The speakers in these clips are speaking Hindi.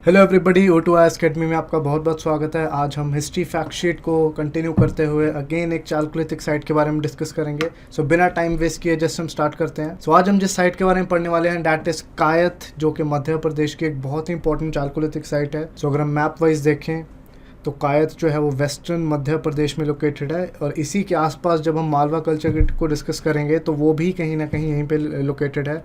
हेलो एवरीबॉडी, O2IS अकेडमी में आपका बहुत बहुत स्वागत है। आज हम हिस्ट्री फैक्ट शीट को कंटिन्यू करते हुए अगेन एक चालकोलिथिक साइट के बारे में डिस्कस करेंगे। सो बिना टाइम वेस्ट किए जस्ट हम स्टार्ट करते हैं। सो आज हम जिस साइट के बारे में पढ़ने वाले हैं डैट इज कायथ, जो कि मध्य प्रदेश की एक बहुत ही इंपॉर्टेंट चालकोलिथिक साइट है। सो अगर हम मैप वाइज देखें तो कायथ जो है वो वेस्टर्न मध्य प्रदेश में लोकेटेड है, और इसी के आसपास जब हम मालवा कल्चर को डिस्कस करेंगे तो वो भी कहीं ना कहीं यहीं पे लोकेटेड है।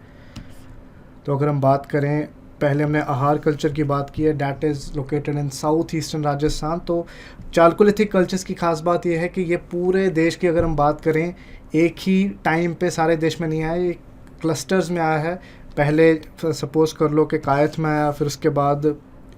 तो अगर हम बात करें, पहले हमने आहार कल्चर की बात की है, that is located in south eastern Rajasthan. तो चालकोलिथिक कल्चर्स की खास बात यह है कि ये पूरे देश की अगर हम बात करें एक ही टाइम पे सारे देश में नहीं आया, ये क्लस्टर्स में आया है। पहले सपोज कर लो कि कायथ में आया, फिर उसके बाद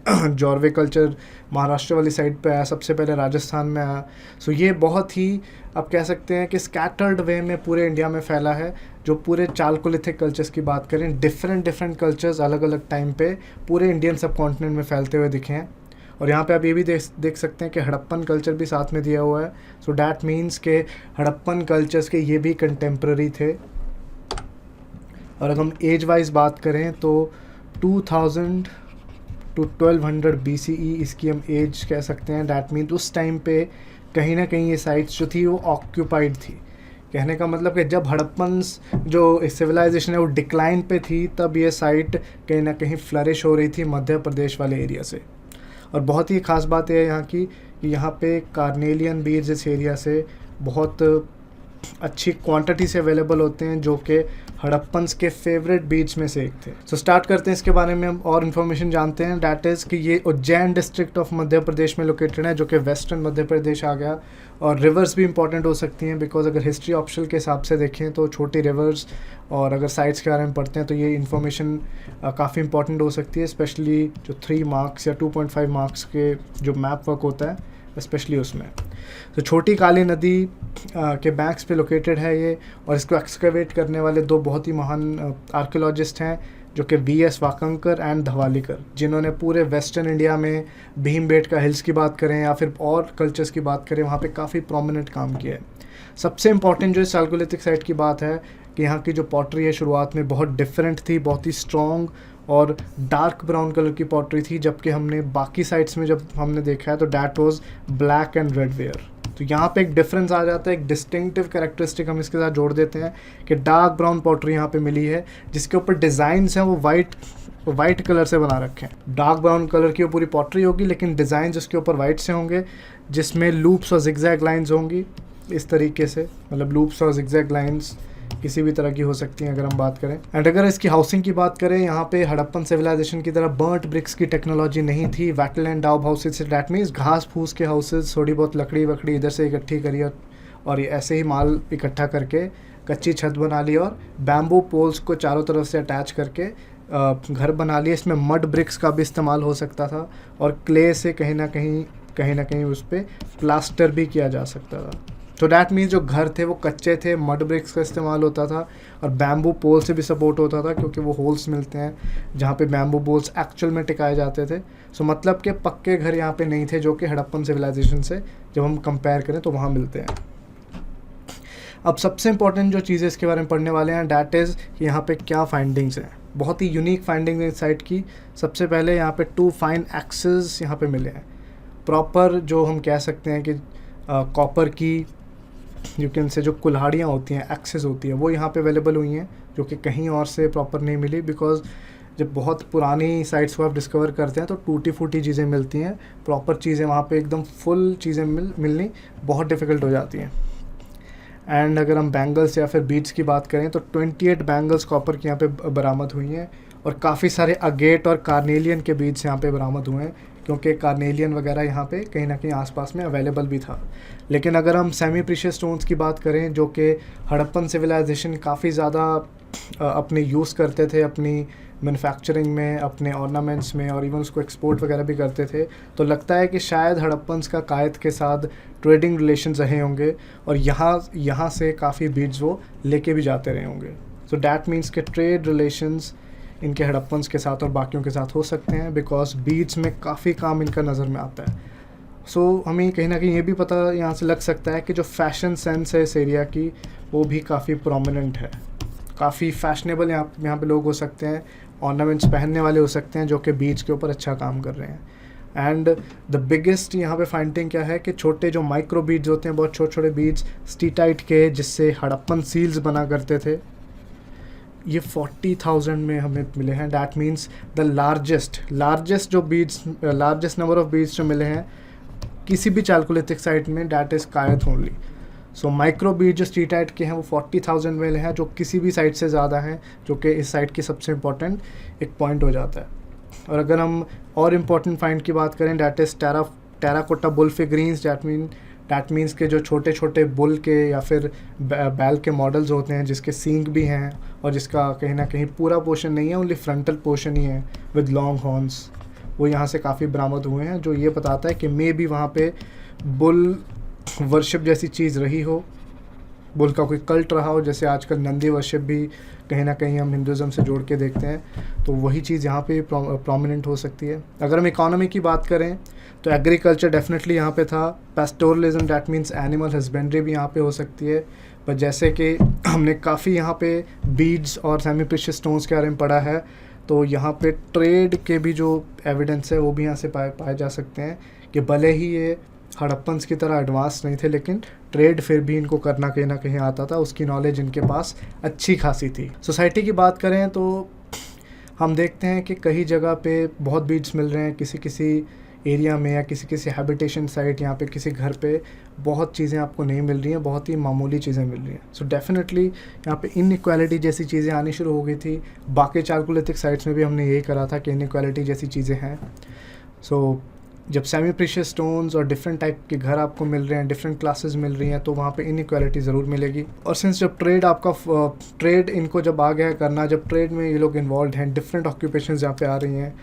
जॉर्वे कल्चर महाराष्ट्र वाली साइड पे आया, सबसे पहले राजस्थान में आया। सो ये बहुत ही आप कह सकते हैं कि स्कैटर्ड वे में पूरे इंडिया में फैला है। जो पूरे चालकोलिथिक कल्चर्स की बात करें, डिफरेंट कल्चर्स अलग अलग टाइम पे पूरे इंडियन सब कॉन्टिनेंट में फैलते हुए दिखे हैं। और यहाँ पे आप ये भी देख सकते हैं कि हड़प्पन कल्चर भी साथ में दिया हुआ है। सो डैट मीन्स के हड़प्पन कल्चर्स के ये भी कंटेम्प्रेरी थे। और अगर हम एज वाइज बात करें तो 2000 टू 1200 BCE इसकी हम एज कह सकते हैं। डैट मीन उस टाइम पे कहीं ना कहीं ये साइट्स जो थी वो ऑक्यूपाइड थी। कहने का मतलब कि जब हड़प्पन जो सिविलाइजेशन है वो डिक्लाइन पे थी, तब ये साइट कहीं ना कहीं फ्लरिश हो रही थी मध्य प्रदेश वाले एरिया से। और बहुत ही ख़ास बात है यहाँ की कि यहाँ पे कार्नेलियन बीड्स इस एरिया से बहुत अच्छी क्वांटिटी से अवेलेबल होते हैं, जो कि हड़प्पन्स के फेवरेट बीच में से एक थे। सो स्टार्ट करते हैं इसके बारे में, हम और इन्फॉर्मेशन जानते हैं। डैट इज़ कि ये उज्जैन डिस्ट्रिक्ट ऑफ मध्य प्रदेश में लोकेटेड है, जो कि वेस्टर्न मध्य प्रदेश आ गया। और रिवर्स भी इंपॉर्टेंट हो सकती हैं, बिकॉज अगर हिस्ट्री ऑप्शनल के हिसाब से देखें तो छोटी रिवर्स और अगर साइट्स के बारे में पढ़ते हैं तो ये इन्फॉर्मेशन काफ़ी इंपॉर्टेंट हो सकती है, स्पेशली जो 3 मार्क्स या 2.5 मार्क्स के जो मैप वर्क होता है स्पेशली उसमें। तो छोटी काली नदी के बैंक्स पे लोकेटेड है ये, और इसको एक्सकवेट करने वाले दो बहुत ही महान आर्कियोलॉजिस्ट हैं, जो कि V.S. वाकंकर एंड धवालीकर, जिन्होंने पूरे वेस्टर्न इंडिया में भीमबेटका हिल्स की बात करें या फिर और कल्चर्स की बात करें, वहाँ पे काफ़ी प्रोमिनेंट काम किया है। सबसे इम्पॉर्टेंट जो इस चालकोलिथिक साइट की बात है कि यहाँ की जो पॉटरी है शुरुआत में बहुत डिफरेंट थी, बहुत ही स्ट्रॉन्ग और डार्क ब्राउन कलर की पॉटरी थी, जबकि हमने बाकी साइट्स में जब हमने देखा है तो that was black and red ware. तो यहाँ पे एक डिफरेंस आ जाता है, एक डिस्टिंक्टिव कैरेक्टरिस्टिक हम इसके साथ जोड़ देते हैं कि डार्क ब्राउन पॉटरी यहाँ पे मिली है, जिसके ऊपर डिज़ाइंस हैं वो वाइट कलर से बना रखे हैं। डार्क ब्राउन कलर की वो पूरी पॉटरी होगी, लेकिन डिज़ाइन उसके ऊपर वाइट से होंगे, जिसमें लूप्स और जिगजैग लाइन्स होंगी इस तरीके से। मतलब लूप्स और जिगजैग लाइन्स किसी भी तरह की हो सकती हैं अगर हम बात करें। एंड अगर इसकी हाउसिंग की बात करें, यहाँ पे हड़प्पन सिविलाइजेशन की तरह बर्ट ब्रिक्स की टेक्नोलॉजी नहीं थी। Wattle and daub houses, that means घास फूस के हाउसेज, थोड़ी बहुत लकड़ी वकड़ी इधर से इकट्ठी करी और ये ऐसे ही माल इकट्ठा करके कच्ची छत बना ली और बैम्बू पोल्स को चारों तरफ से अटैच करके घर बना लिए। इसमें मड ब्रिक्स का भी इस्तेमाल हो सकता था, और क्ले से कहीं ना कहीं उस पर प्लास्टर भी किया जा सकता था। तो डैट मीन्स जो घर थे वो कच्चे थे, मड ब्रिक्स का इस्तेमाल होता था, और बैम्बू पोल से भी सपोर्ट होता था, क्योंकि वो होल्स मिलते हैं जहाँ पे बैम्बू पोल्स एक्चुअल में टिकाए जाते थे। सो मतलब कि पक्के घर यहाँ पे नहीं थे, जो कि हड़प्पन सिविलाइजेशन से जब हम कंपेयर करें तो वहाँ मिलते हैं। अब सबसे इंपॉर्टेंट जो चीज़ें इसके बारे में पढ़ने वाले हैं, डैट इज़ कि यहाँ पे क्या फाइंडिंग्स हैं। बहुत ही यूनिक फाइंडिंग्स हैं इस साइट की। सबसे पहले यहाँ पे 2 फाइन एक्सेस यहाँ पे मिले हैं, प्रॉपर जो हम कह सकते हैं कि कॉपर की यू कैन से जो कुल्हाड़ियाँ होती हैं, एक्सेस होती है, वो यहाँ पे अवेलेबल हुई हैं, जो कि कहीं और से प्रॉपर नहीं मिली। बिकॉज जब बहुत पुरानी साइट्स को आप डिस्कवर करते हैं तो टूटी फूटी चीज़ें मिलती हैं, प्रॉपर चीज़ें वहाँ पे एकदम फुल चीज़ें मिलनी बहुत डिफ़िकल्ट हो जाती हैं। एंड अगर हम बैंगल्स या फिर बीड्स की बात करें तो 28 बैंगल्स कॉपर की यहाँ पे बरामद हुई हैं, और काफ़ी सारे अगेट और कार्नेलियन के बीड्स यहाँ पे बरामद हुए हैं, क्योंकि कार्नेलियन वगैरह यहाँ पे कहीं ना कहीं आसपास में अवेलेबल भी था। लेकिन अगर हम सेमी प्रीशियस स्टोन्स की बात करें, जो कि हड़प्पन सिविलाइजेशन काफ़ी ज़्यादा अपने यूज़ करते थे अपनी मैन्युफैक्चरिंग में, अपने ऑर्नामेंट्स में, और इवन उसको एक्सपोर्ट वगैरह भी करते थे, तो लगता है कि शायद हड़प्पन्स का कायथ के साथ ट्रेडिंग रिलेशन रहे होंगे, और यहाँ से काफ़ी बीड्स वो लेके भी जाते रहे होंगे। सो डैट मीन्स के ट्रेड रिलेशंस इनके हड़प्पन्स के साथ और बाकियों के साथ हो सकते हैं, बिकॉज बीड्स में काफ़ी काम इनका नज़र में आता है। सो हमें कहीं ना कहीं ये भी पता यहाँ से लग सकता है कि जो फैशन सेंस है इस एरिया की, वो भी काफ़ी प्रोमिनेंट है। काफ़ी फैशनेबल यहाँ पे लोग हो सकते हैं, ऑर्नामेंट्स पहनने वाले हो सकते हैं जो कि बीज के ऊपर अच्छा काम कर रहे हैं। एंड द बिगेस्ट यहाँ पे फाइंडिंग क्या है कि छोटे जो माइक्रो बीड्स होते हैं, बहुत छोटे छोटे बीड्स स्टीटाइट के, जिससे हड़प्पन सील्स बना करते थे, ये 40,000 में हमें मिले हैं। डैट मीन्स द लार्जेस्ट जो beads, largest number of beads जो मिले हैं किसी भी चालकोलिथिक साइट में, that is Kayath only. So micro Beed जो स्टीटाइट के हैं वो 40,000 मिले हैं, जो किसी भी साइट से ज़्यादा हैं, जो कि इस साइट की सबसे इम्पॉर्टेंट एक पॉइंट हो जाता है। और अगर हम और इम्पॉर्टेंट फाइंड की बात करें, that is terracotta bull figurines. That means के जो छोटे छोटे बुल के या फिर बैल के मॉडल्स होते हैं जिसके सींग भी हैं और जिसका कहीं ना कहीं पूरा पोर्शन नहीं है, ओनली फ्रंटल पोर्शन ही है विद लॉन्ग हॉर्न्स, वो यहाँ से काफ़ी बरामद हुए हैं, जो ये बताता है कि मे भी वहाँ पे बुल वर्शिप जैसी चीज़ रही हो, बुल का कोई कल्ट रहा हो, जैसे आजकल नंदी वर्शिप भी कहीं ना कहीं हम हिंदुज़म से जोड़ के देखते हैं, तो वही चीज़ यहाँ पे प्रोमिनेंट हो सकती है। अगर हम इकोनॉमी की बात करें तो एग्रीकल्चर डेफिनेटली यहाँ पे था, pastoralism that means animal husbandry भी यहाँ पे हो सकती है। पर जैसे कि हमने काफ़ी यहाँ पे बीड्स और सेमी प्रीशियस स्टोन्स के बारे में पढ़ा है, तो यहाँ पे ट्रेड के भी जो एविडेंस है वो भी यहाँ से पाए जा सकते हैं कि भले ही ये हड़प्पन्स की तरह एडवांस नहीं थे, लेकिन ट्रेड फिर भी इनको करना कहीं ना कहीं आता था, उसकी नॉलेज इनके पास अच्छी खासी थी। सोसाइटी की बात करें तो हम देखते हैं कि कई जगह पे बहुत बीड्स मिल रहे हैं, किसी एरिया में या किसी हैबिटेशन साइट, यहाँ पे किसी घर पे बहुत चीज़ें आपको नहीं मिल रही हैं, बहुत ही मामूली चीज़ें मिल रही हैं। सो डेफिनेटली यहाँ पे इनइक्वालिटी जैसी चीज़ें आनी शुरू हो गई थी। बाकी चालकोलिथिक साइट्स में भी हमने यही करा था कि इनइक्वालिटी जैसी चीज़ें हैं। सो जब सेमी प्रीशियस स्टोन्स और डिफरेंट टाइप के घर आपको मिल रहे हैं, डिफरेंट क्लासेस मिल रही हैं, तो वहाँ पे इनइक्वालिटी ज़रूर मिलेगी। और सिंस जब ट्रेड इनको जब आ गया करना, जब ट्रेड में ये लोग इन्वॉल्व हैं, डिफरेंट ऑक्यूपेशंस यहाँ पे आ रही हैं,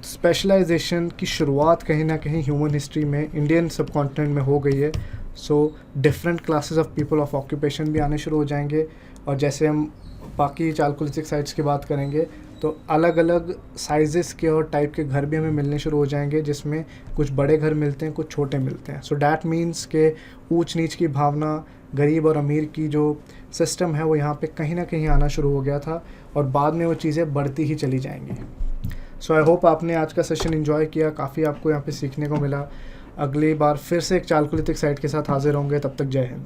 स्पेशलाइजेशन की शुरुआत कहीं ना कहीं ह्यूमन हिस्ट्री में इंडियन सबकॉन्टिनेंट में हो गई है। So different classes of people of occupation भी आने शुरू हो जाएंगे। और जैसे हम बाकी चालकोलिथिक साइट्स की बात करेंगे तो अलग अलग साइजेस के और टाइप के घर भी हमें मिलने शुरू हो जाएंगे, जिसमें कुछ बड़े घर मिलते हैं, कुछ छोटे मिलते हैं। सो डैट मीन्स के ऊंच नीच की भावना, गरीब और अमीर की जो सिस्टम है वो यहाँ पे कहीं ना कहीं आना शुरू हो गया था, और बाद में वो चीज़ें बढ़ती ही चली जाएंगी। सो आई होप आपने आज का सेशन एंजॉय किया, काफ़ी आपको यहाँ पे सीखने को मिला। अगली बार फिर से एक चालकोलिथिक साइट के साथ हाजिर होंगे, तब तक जय हिंद।